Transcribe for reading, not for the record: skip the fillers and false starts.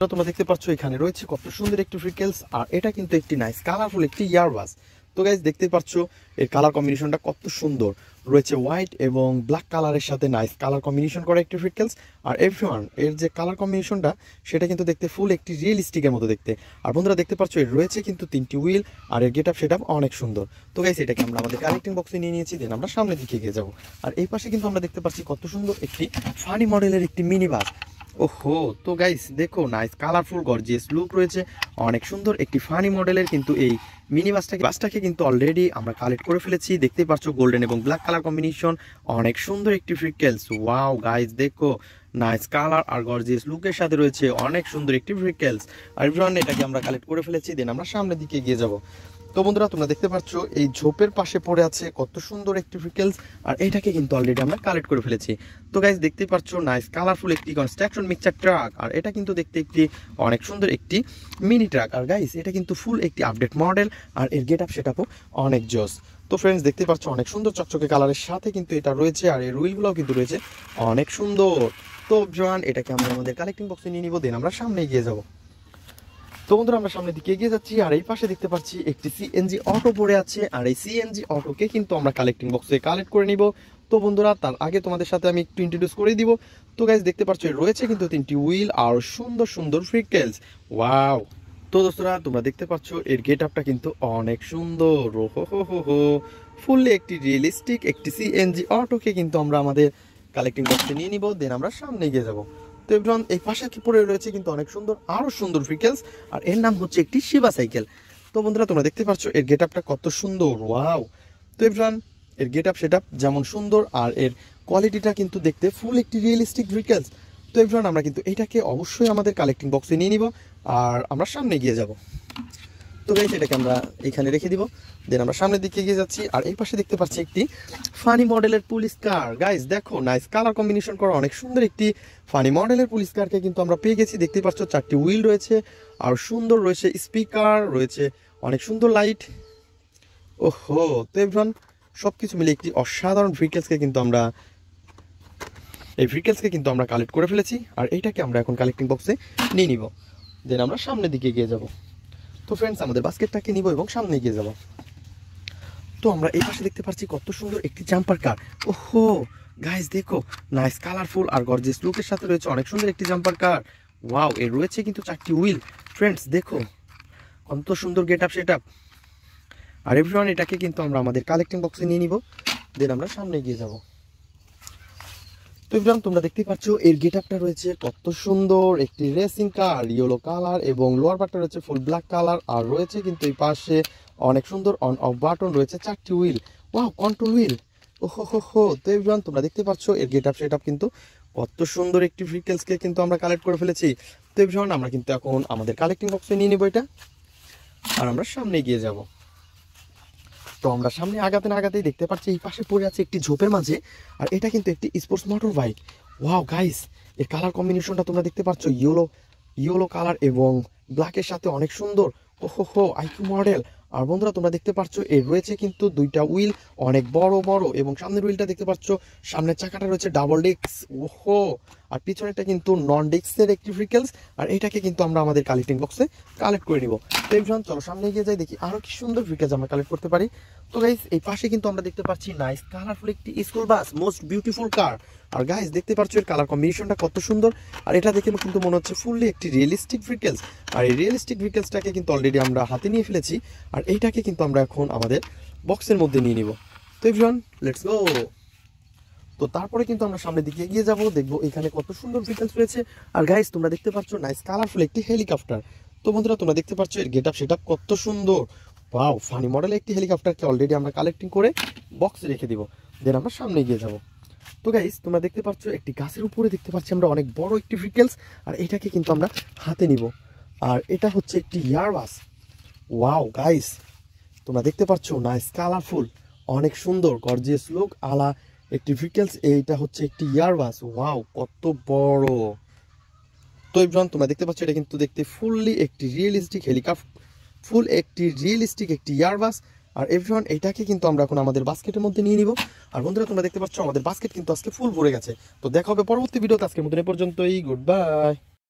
তোমরা দেখতে পাচ্ছ এখানে রয়েছে কত সুন্দর একটি ফ্রিকেলস, আর এটা কিন্তু একটি নাইস কালারফুল একটি ইয়ারবাস। তো গাইজ দেখতে পাচ্ছ এর কালার কম্বিনেশনটা কত সুন্দর রয়েছে, হোয়াইট এবং ব্ল্যাক কালারের সাথে নাইস কালার কম্বিনেশন করা একটি ফ্রিকেলস। আর এভরিওয়ান এর যে কালার কম্বিনেশনটা সেটা কিন্তু দেখতে ফুল একটি রিয়েলিস্টিকের মতো দেখতে। আর বন্ধুরা দেখতে পাচ্ছ এর রয়েছে কিন্তু 3টি হুইল, আর এর গেট আপ সেট আপ অনেক সুন্দর। তো গাইজ এটাকে আমরা আমাদের কালেক্টিং বক্সে নিয়ে নিয়েছি, দেন আমরা সামনের দিকে এগিয়ে যাবো। আর এই পাশে কিন্তু আমরা দেখতে পাচ্ছি কত সুন্দর একটি ফানি মডেলের একটি মিনি বাস। ওহো, তো গাইস দেখো নাইস কালারফুল গর্জিয়াস লুক রয়েছে, অনেক সুন্দর একটি ফানি মডেলের কিন্তু এই মিনি বাসটাকে কিন্তু অলরেডি আমরা কালেক্ট করে ফেলেছি। দেখতেই পাচ্ছ গোল্ডেন এবং ব্ল্যাক কালার কম্বিনেশন, অনেক সুন্দর একটি ফ্রিকেলস। ওয়াও গাইস দেখো নাইস কালার আর গর্জিয়াস লুকের সাথে রয়েছে অনেক সুন্দর একটি ফ্রিকেলস। আর এভরিওয়ান এটাকে আমরা কালেক্ট করে ফেলেছি, দেন আমরা সামনের দিকে এগিয়ে যাব। তো বন্ধুরা তোমরা দেখতে পাচ্ছ এই ঝোপের পাশে পড়ে আছে কত সুন্দর একটি ফ্রিকেলস, আর এটাকে কিন্তু অলরেডি আমরা কালেক্ট করে ফেলেছি। তো গাইজ দেখতেই পাচ্ছ নাইস কালারফুল একটি কনস্ট্রাকশন মিক্সচার ট্রাক, আর এটা কিন্তু দেখতে একটি অনেক সুন্দর একটি মিনি ট্রাক। আর গাইজ এটা কিন্তু ফুল একটি আপডেট মডেল, আর এর গেট আপ সেট আপও অনেক জোস। তো ফ্রেন্ডস দেখতে পাচ্ছ অনেক সুন্দর চকচকে কালারের সাথে কিন্তু এটা রয়েছে, আর এর হুইলগুলোও কিন্তু রয়েছে অনেক সুন্দর। তো জোয়ান এটাকে আমরা আমাদের কালেক্টিং বক্সে নিয়ে নিব, দেন আমরা সামনে এগিয়ে যাবো। তো বন্ধুরা আমরা সামনের দিকে এগিয়ে যাচ্ছি, আর এই পাশে দেখতে পাচ্ছি একটি সিএনজি অটো পড়ে আছে, আর এই সিএনজি অটোকে কিন্তু আমরা কালেক্টিং বক্সে কালেক্ট করে নিব। তো বন্ধুরা তার আগে তোমাদের সাথে আমি একটু ইন্ট্রোডিউস করে দিব। তো গাইজ দেখতে পাচ্ছ রয়েছে কিন্তু 3টি হুইল আর সুন্দর সুন্দর ফ্রিকেলস। ওয়াও, তো দোস্তরা তোমরা দেখতে পাচ্ছ এর গেট আপটা কিন্তু অনেক সুন্দর। হো হো হো হো, ফুললি একটি রিয়েলিস্টিক একটি সিএনজি অটোকে কিন্তু আমরা আমাদের কালেক্টিং বক্সে নিয়ে নিব, দেন আমরা সামনে এগিয়ে যাবো। তো এভরিওয়ান এই পাশে কি পড়ে রয়েছে কিন্তু অনেক সুন্দর আরো সুন্দর ফ্রিকেলস, আর এর নাম হচ্ছে একটি শিবা সাইকেল। তো বন্ধুরা তোমরা দেখতে পাচ্ছ এর গেট আপটা কত সুন্দর। ওয়াও, তো এভরিওয়ান এর গেট আপ সেট আপ যেমন সুন্দর, আর এর কোয়ালিটিটা কিন্তু দেখতে ফুল একটি রিয়েলিস্টিক ফ্রিকেলস। তো এভরিওয়ান আমরা কিন্তু এটাকে অবশ্যই আমাদের কালেক্টিং বক্সে নিয়ে নিব, আর আমরা সামনে এগিয়ে যাব। তো গাইস এটাকে আমরা এখানে রেখে দিব, দেন আমরা সামনের দিকে এগিয়ে যাচ্ছি। আর এই পাশে দেখতে পাচ্ছি একটি ফানি মডেলের পুলিশ কার। গাইস দেখো নাইস কালার কম্বিনেশন করা অনেক সুন্দর একটি ফানি মডেলের পুলিশ কারকে কিন্তু আমরা পেয়ে গেছি। দেখতে পাচ্ছ 4টি হুইল রয়েছে, আর সুন্দর রয়েছে স্পিকার রয়েছে, অনেক সুন্দর লাইট। ওহো, তো এভরিওয়ান সবকিছু মিলে একটি অসাধারণ ভেহিকেলসকে কিন্তু আমরা কালেক্ট করে ফেলেছি, আর এইটাকে আমরা এখন কালেক্টিং বক্সে নিয়ে নিব, দেন আমরা সামনের দিকে এগিয়ে যাব। তো ফ্রেন্ডস আমাদের বাস্কেটটাকে নিব এবং সামনে এগিয়ে যাব। তো আমরা এই পাশে দেখতে পাচ্ছি কত সুন্দর একটি জাম্পার কার। ওহো গাইস দেখো নাইস কালারফুল আর গর্জিয়াস লুকের সাথে রয়েছে অনেক সুন্দর একটি জাম্পার কার। ওয়াও, এর রয়েছে কিন্তু 4টি হুইল। ফ্রেন্ডস দেখো কত সুন্দর গেট আপ সেট আপ। আর এভরিওয়ান এটাকে কিন্তু আমরা আমাদের কালেক্টিং বক্সে নিয়ে নিব, দেন আমরা সামনে এগিয়ে যাব। তো এভরিওয়ান তোমরা দেখতেই পাচ্ছ এর গেট আপটা রয়েছে কত সুন্দর একটি রেসিং কার, ইয়েলো কালার এবং লোয়ার পার্টটা রয়েছে ফুল ব্ল্যাক কালার, আর রয়েছে কিন্তু এই পাশে অনেক সুন্দর অন অফ বাটন রয়েছে, 4টি হুইল। Wow, control wheel. ওহো হো হো, তো এভরিওয়ান তোমরা দেখতে পাচ্ছ এর গেট আপ সেট আপ কিন্তু কত সুন্দর একটি ভেহিকেলসকে কিন্তু আমরা কালেক্ট করে ফেলেছি। তো এভরিওয়ান আমরা কিন্তু এখন আমাদের কালেক্টিং বক্সে নিয়ে নিব এটা, আর আমরা সামনে এগিয়ে যাব। তো আমরা সামনে আগাতে না আগাতেই দেখতে পাচ্ছি এই পাশে পড়ে আছে একটি ঝোপের মাঝে, আর এটা কিন্তু একটি sports motor bike. Wow guys, এর কালার কম্বিনেশনটা তোমরা দেখতে পাচ্ছ ইয়েলো কালার এবং ব্ল্যাকের সাথে অনেক সুন্দর। ওহো হো, আইকিউ মডেল। আর বন্ধুরা তোমরা দেখতে পাচ্ছ এর রয়েছে কিন্তু 2টা হুইল অনেক বড় বড়, এবং সামনের হুইলটা দেখতে পাচ্ছ সামনের চাকাটা রয়েছে ডাবল ডিস্ক। ওহো, আর পিছনেরটা কিন্তু নন ডিস্কের একটি ভেহিকেলস, আর এটাকে কিন্তু আমরা আমাদের কালেক্টিং বক্সে কালেক্ট করে নিব। তো এভরিওয়ান চলো সামনে এগিয়ে যাই, দেখি আরো কি সুন্দর ভেহিকেলস আমরা কালেক্ট করতে পারি। তো গাইস এই পাশে কিন্তু আমরা দেখতে পাচ্ছি নাইস কালারফুল একটি স্কুল বাস, মোস্ট বিউটিফুল কার। আর গাইস দেখতে পাচ্ছ এর কালার কম্বিনেশনটা কত সুন্দর, আর এটা দেখে কিন্তু মনে হচ্ছে ফুললি একটি রিয়েলিস্টিক ভেহিকেলস। আর এই রিয়েলিস্টিক ভেহিকেলসটাকে কিন্তু অলরেডি আমরা হাতে নিয়ে ফেলেছি, আর এইটাকে কিন্তু আমরা এখন আমাদের বক্সের মধ্যে নিয়ে নিব। তো এভরিওয়ান লেটস গো। তো তারপরে কিন্তু আমরা সামনের দিকে এগিয়ে যাব, দেখবো এখানে কত সুন্দর ভেহিকেলস রয়েছে। আর গাইস তোমরা দেখতে পাচ্ছ নাইস কালারফুল একটি হেলিকপ্টার। তো বন্ধুরা তোমরা দেখতে পাচ্ছ এর গেট আপ সেট আপ কত সুন্দর। ওয়াও, ফানি মডেলের একটি হেলিকপ্টারকে অলরেডি আমরা কালেক্টিং করে বক্সে রেখে দিব, দেন আমরা সামনে এগিয়ে যাব। তো গাইস তোমরা দেখতে পাচ্ছ একটি গাছের উপরে দেখতে পাচ্ছি আমরা অনেক বড় একটি ভেহিকেলস, আর এটাকে কিন্তু আমরা হাতে নিব, আর এটা হচ্ছে একটি ইয়ারবাস। ওয়াও গাইস তোমরা দেখতে পাচ্ছ নাইস কালারফুল অনেক সুন্দর গর্জিয়াস লুক আলা একটি ভেহিকেলস। এইটা হচ্ছে একটি ইয়ারবাস। ওয়াও কত বড়। তো এভরিওয়ান তোমরা দেখতে পাচ্ছ এটা কিন্তু দেখতে ফুললি একটি রিয়েলিস্টিক একটি ইয়ারবাস। আর এভরিওয়ান এটাকে কিন্তু আমরা এখন আমাদের বাস্কেটের মধ্যে নিয়ে নিব। আর বন্ধুরা তোমরা দেখতে পাচ্ছ আমাদের বাস্কেট কিন্তু আজকে ফুল ভরে গেছে। তো দেখা হবে পরবর্তী ভিডিওতে, আজকের মতন এ পর্যন্তই, গুড বাই।